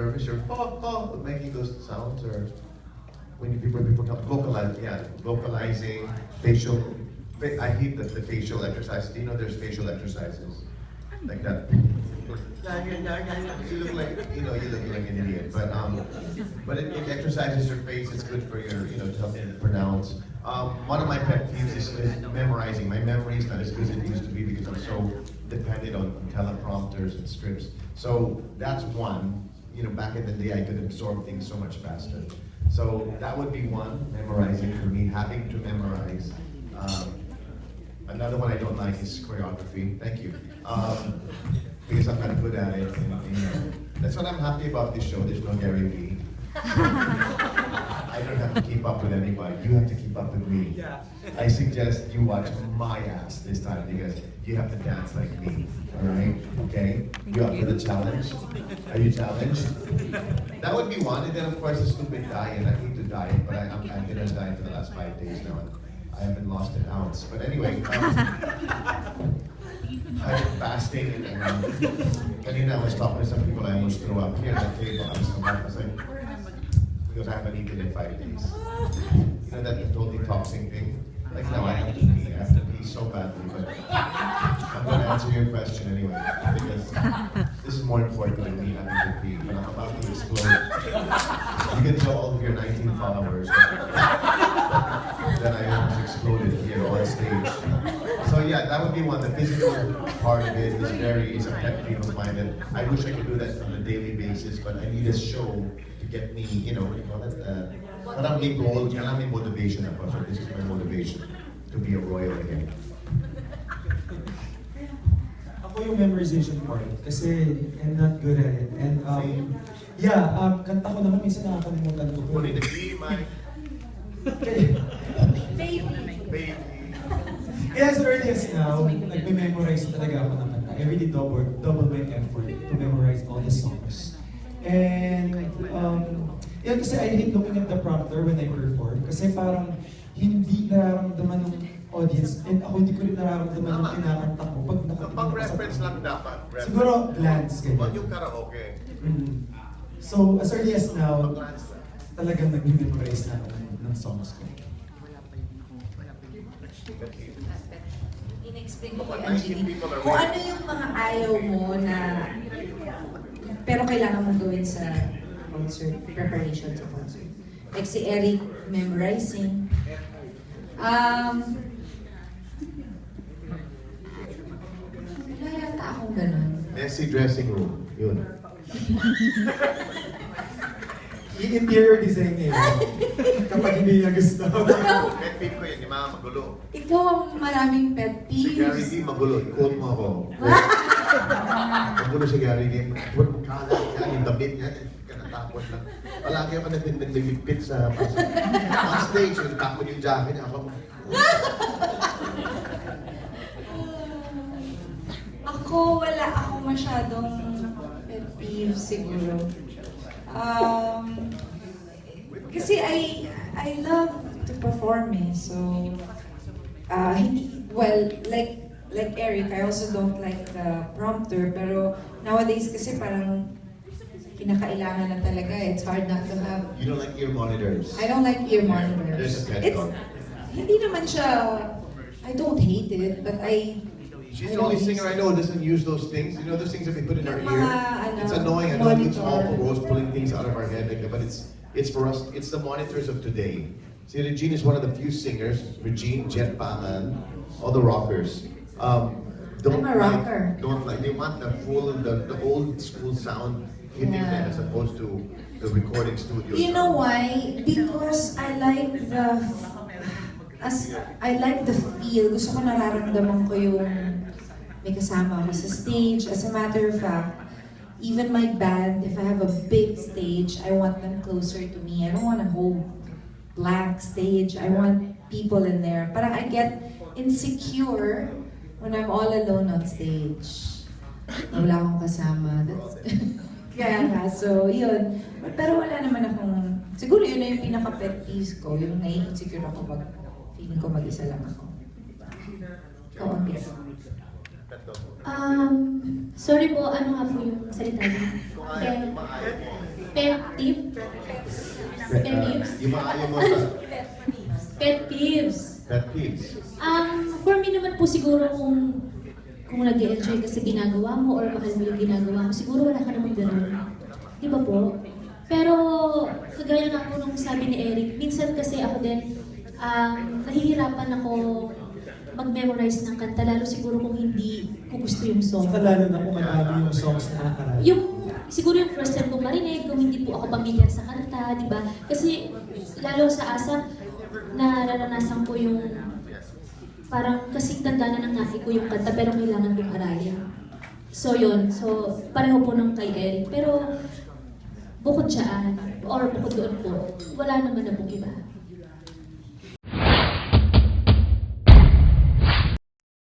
nervous, you're making those sounds, or when people come vocalizing, facial. I hate the facial exercises. Do you know there's facial exercises like that? You look like you look like an idiot, but it exercises your face. It's good for your to help you pronounce. One of my pet peeves is memorizing. My memory is not as good as it used to be because I'm so dependent on teleprompters and scripts. So that's one. Back in the day, I could absorb things so much faster. So that would be one, memorizing for me, having to memorize. Another one I don't like is choreography. Thank you. Because I'm not good at it. That's what I'm happy about this show. There's no Gary Vee. I don't have to keep up with anybody. You have to keep up with me. Yeah. I suggest you watch my ass this time because you have to dance like me. All right? Okay? You up for the challenge? Are you challenged? That would be one. And then of course a stupid diet. I hate to diet, but I've been on a diet for the last 5 days now. I haven't lost an ounce. But anyway, I'm fasting and kanina I was talking to some people, I almost threw up here at the table. I was like, because I haven't eaten in 5 days. You know that whole detoxing thing? Like now I have to pee so badly, but I'm going to answer your question anyway, because this is more important than me having to pee, but I'm about to explode. You can tell all of your 19 followers that I almost exploded here on stage. So yeah, that would be one. The physical part of it is a pet peeve of mine, and I wish I could do that on a daily basis, but I need a show to get me, parang may goal, kailangan may motivation ako. So this is my motivation, to be a royal again. Ako yung memorization part, kasi I'm not good at it. And kanta ko naman, minsan nakakalimutan ko. Only the key, my baby. Kaya as early as now, nagme-memorize talaga ako ng kanta. I really double my effort to memorize all the songs. And yun kasi I hate looking at the prompter when I perform. Kasi parang hindi nararamdaman ng audience, and ako hindi ko rin nararamdaman ng kinakanta ko pag nakatingin Pang-reference lang dapat. Siguro glance, ganyan. Huwag yung karaoke. So as early as now, talagang nag-memorize na ako ng songs ko. In-explain ko kay Angeline kung ano yung mga ayaw mo na pero kailangan mong gawin sa concert, preparation sa concert. Like si Eric, memorizing. Wala yata akong ganun. Messy dressing room. Yun. I-interior design niya kapag hindi niya gusto. Pet peeve ko yun, yung mga magulo. Ikaw ang maraming pet Si Gary peeves. Vee magulo, i-quote mo ako. Magulo si Gary Vee, kalat niya, yung damit niya, kanatapos lang. Palagi ako nagligpit sa pasok. On stage, yung tapon yung jacket niya, ako. Ako, wala ako masyadong pet peeve siguro. Kasi I love to perform so like Eric, I also don't like the prompter, pero nowadays kasi parang kinakailangan na talaga. It's hard not to have. You don't like ear monitors? I don't like ear There's monitors. a headphone. Hindi naman siya, I don't hate it, but She's the only singer I know who doesn't use those things. You know those things that we put in our ear? It's annoying. I know it looks awful. We're always pulling things out of our head like that, but it's for us. It's the monitors of today. See, Regine is one of the few singers. Regine, Jet Paman, all the rockers. I'm a rocker. Don't like. They want the old school sound in their head as opposed to the recording studio. You know why? Because I like the feel. Gusto ko nararamdaman ko yung may kasama ako sa stage. As a matter of fact, even my band, if I have a big stage, I want them closer to me. I don't want a whole blank stage. I want people in there. Parang I get insecure when I'm all alone on stage. Wala akong kasama. Kaya nga, so yun. Pero wala naman akong, siguro yun na yung pinaka-pet peeves ko, yung nai-insecure ako pag feeling ko mag-isa lang ako. Oo, yes. Pet daw po. Sorry po, ano nga po yung salita niyo? Kung ayaw, yung maayaw mo. Pet peeve? Pet peeves? Yung maayaw mo sa Pet peeves. pet peeves. For me naman po siguro kung nag-enjoy ka sa ginagawa mo or mahal mo yung ginagawa mo, siguro wala ka namang gano'n. Di ba po? Pero kagaya nga po nung sabi ni Eric, minsan kasi ako din, nahihirapan ako mag-memorize ng kanta, lalo siguro kung hindi ko gusto yung song. Saka lalo na kung madami yung songs na nakaraan. Siguro yung first time kong marinig, kung hindi po ako pamilyar sa kanta, di ba? Kasi lalo sa ASAP, nararanasan ko yung parang kasing tanda na ng naki ko yung kanta pero kailangan kong aralin. So yun, so pareho po nung kay Eric. Pero bukod siyaan, or bukod doon po, wala naman na pong iba.